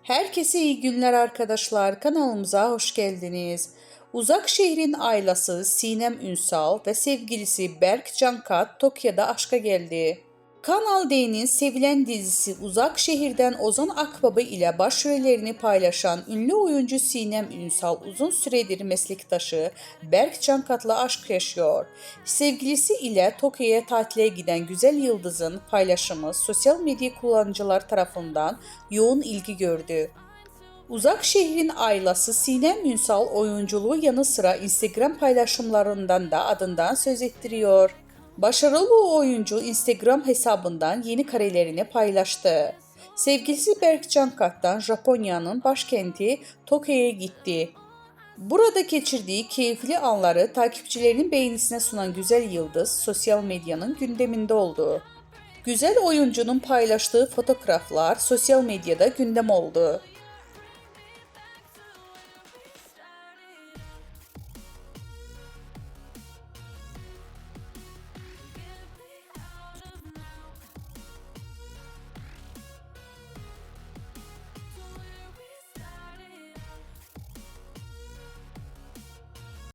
Herkese iyi günler arkadaşlar. Kanalımıza hoş geldiniz. Uzak şehrin ailesi Sinem Ünsal ve sevgilisi Berk Cankat Tokyo'da aşka geldi. Kanal D'nin sevilen dizisi Uzak Şehir'den Ozan Akbaba ile başrollerini paylaşan ünlü oyuncu Sinem Ünsal uzun süredir meslektaşı Berk Cankat'la aşk yaşıyor. Sevgilisi ile Tokyo'ya tatile giden güzel yıldızın paylaşımı sosyal medya kullanıcılar tarafından yoğun ilgi gördü. Uzak şehrin ailası Sinem Ünsal oyunculuğu yanı sıra Instagram paylaşımlarından da adından söz ettiriyor. Başarılı oyuncu Instagram hesabından yeni karelerini paylaştı. Sevgilisi Berk Cankat'tan Japonya'nın başkenti Tokyo'ya gitti. Burada geçirdiği keyifli anları takipçilerinin beğenisine sunan güzel yıldız sosyal medyanın gündeminde oldu. Güzel oyuncunun paylaştığı fotoğraflar sosyal medyada gündem oldu.